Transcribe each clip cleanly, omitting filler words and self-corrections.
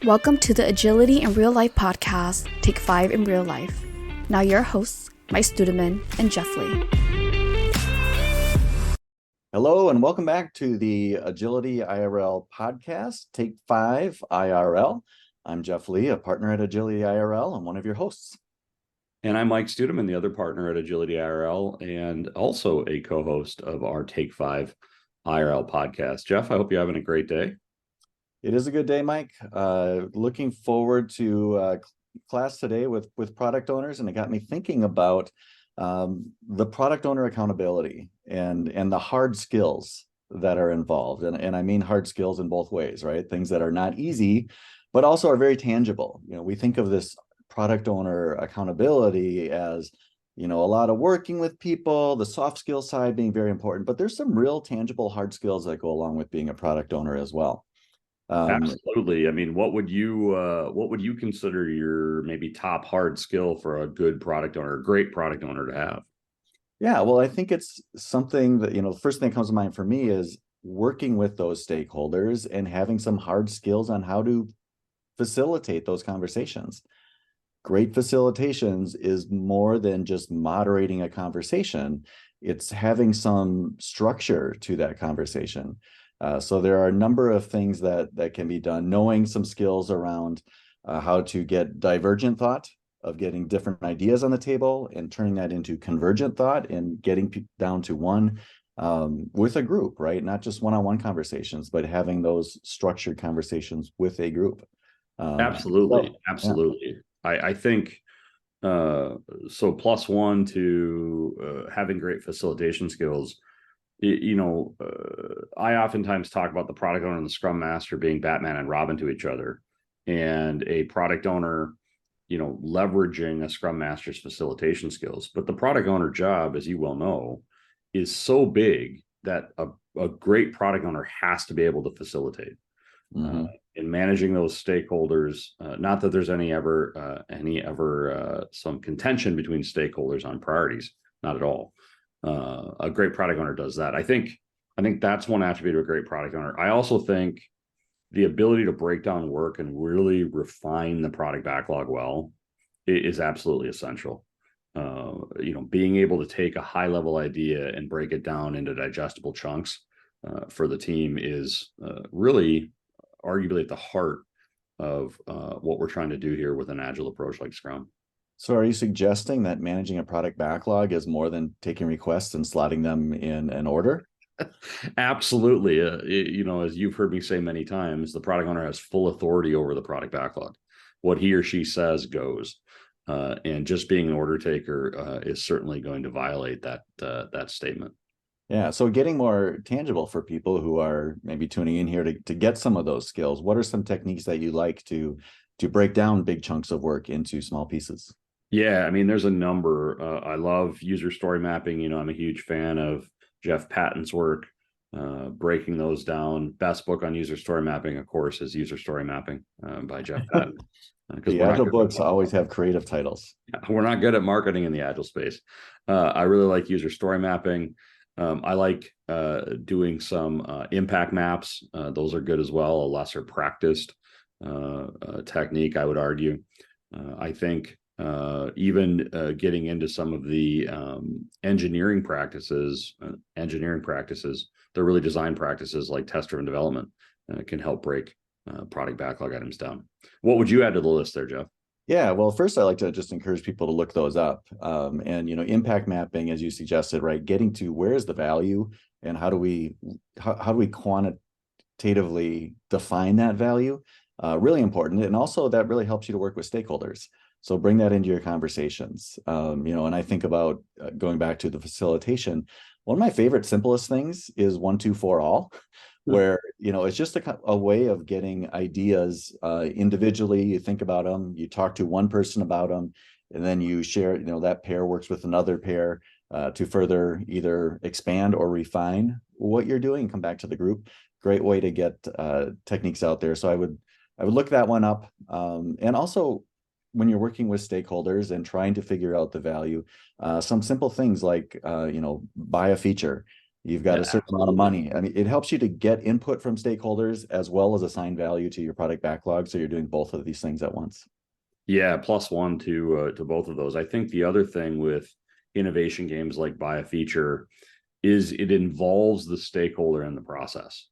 Welcome to the Agility in Real Life podcast, Take 5 in Real Life. Now your hosts, Mike Studeman and Jeff Lee. Hello, and welcome back to the agilityIRL podcast, Take 5 IRL. I'm Jeff Lee, a partner at agilityIRL and one of your hosts. And I'm Mike Studeman, the other partner at agilityIRL and also a co-host of our Take 5 IRL podcast. Jeff, I hope you're having a great day. It is a good day, Mike. Looking forward to class today with product owners, and it got me thinking about the product owner accountability and the hard skills that are involved. And I mean hard skills in both ways, right? Things that are not easy, but also are very tangible. You know, we think of this product owner accountability as, you know, a lot of working with people, the soft skill side being very important, but there's some real tangible hard skills that go along with being a product owner as well. Absolutely. I mean, what would you consider your maybe top hard skill for a good product owner, a great product owner to have? Yeah, well, I think it's something that, you know, the first thing that comes to mind for me is working with those stakeholders and having some hard skills on how to facilitate those conversations. Great facilitations is more than just moderating a conversation. It's having some structure to that conversation. So there are a number of things that can be done, knowing some skills around how to get divergent thought, of getting different ideas on the table and turning that into convergent thought and getting down to one with a group, right? Not just one-on-one conversations, but having those structured conversations with a group. Absolutely. So, Absolutely. Yeah. I think so plus one to having great facilitation skills. I oftentimes talk about the product owner and the scrum master being Batman and Robin to each other, and a product owner, leveraging a scrum master's facilitation skills. But the product owner job, as you well know, is so big that a great product owner has to be able to facilitate. Mm-hmm. In managing those stakeholders, not that there's any ever some contention between stakeholders on priorities, not at all. A great product owner does that. I think that's one attribute of a great product owner. I also think the ability to break down work and really refine the product backlog well is absolutely essential. Being able to take a high level idea and break it down into digestible chunks for the team is really arguably at the heart of what we're trying to do here with an agile approach like Scrum. So are you suggesting that managing a product backlog is more than taking requests and slotting them in an order? Absolutely. As you've heard me say many times, the product owner has full authority over the product backlog. What he or she says goes. And just being an order taker is certainly going to violate that statement. Yeah. So getting more tangible for people who are maybe tuning in here to get some of those skills, what are some techniques that you like to break down big chunks of work into small pieces? Yeah, I mean, there's a number. I love user story mapping. I'm a huge fan of Jeff Patton's work, breaking those down. Best book on user story mapping, of course, is User Story Mapping by Jeff Patton. The Agile books always have creative titles. We're not good at marketing in the Agile space. I really like user story mapping. I like doing some impact maps. Those are good as well, a lesser practiced technique, I would argue. I think even getting into some of the engineering practices, they're really design practices like test-driven development can help break product backlog items down. What would you add to the list there, Jeff? Yeah, well, first I like to just encourage people to look those up. And impact mapping, as you suggested, right? Getting to where's the value and how do we quantitatively define that value? Really important. And also that really helps you to work with stakeholders. So bring that into your conversations. And I think about going back to the facilitation. One of my favorite, simplest things is 1, 2, 4, all, where, it's just a way of getting ideas individually. You think about them, you talk to one person about them, and then you share, that pair works with another pair to further either expand or refine what you're doing, come back to the group. Great way to get techniques out there. So I would look that one up. And also, when you're working with stakeholders and trying to figure out the value, some simple things like, buy a feature. You've got Yeah, a certain amount of absolutely. money. I mean, it helps you to get input from stakeholders as well as assign value to your product backlog. So you're doing both of these things at once. Yeah, +1 to both of those. I think the other thing with innovation games like Buy a Feature is it involves the stakeholder in the process.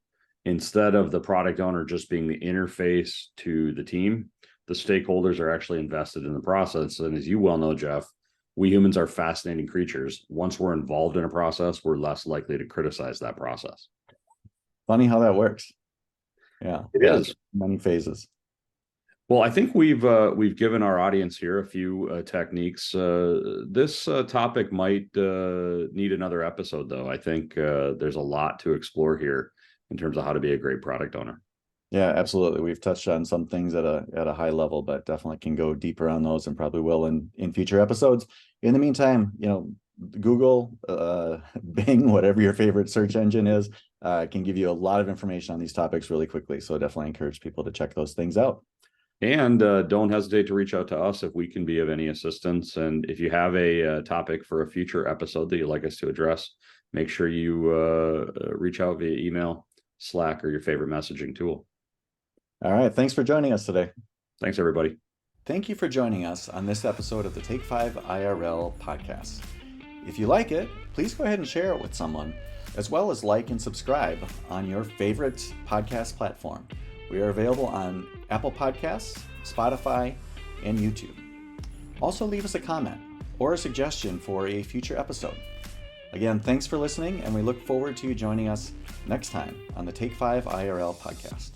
Instead of the product owner just being the interface to the team, the stakeholders are actually invested in the process. And as you well know, Jeff, we humans are fascinating creatures. Once we're involved in a process, we're less likely to criticize that process. Funny how that works. Yeah, It yeah, is. many phases. Well, I think we've given our audience here a few techniques. This topic might need another episode, though. I think there's a lot to explore here in terms of how to be a great product owner. Yeah, absolutely. We've touched on some things at a high level, but definitely can go deeper on those and probably will in future episodes. In the meantime, Google, Bing, whatever your favorite search engine is, can give you a lot of information on these topics really quickly. So definitely encourage people to check those things out. And don't hesitate to reach out to us if we can be of any assistance. And if you have a topic for a future episode that you'd like us to address, make sure you reach out via email, Slack, or your favorite messaging tool. All right. Thanks for joining us today. Thanks, everybody. Thank you for joining us on this episode of the Take5IRL podcast. If you like it, please go ahead and share it with someone, as well as like and subscribe on your favorite podcast platform. We are available on Apple Podcasts, Spotify, and YouTube. Also, leave us a comment or a suggestion for a future episode. Again, thanks for listening, and we look forward to you joining us next time on the Take5IRL podcast.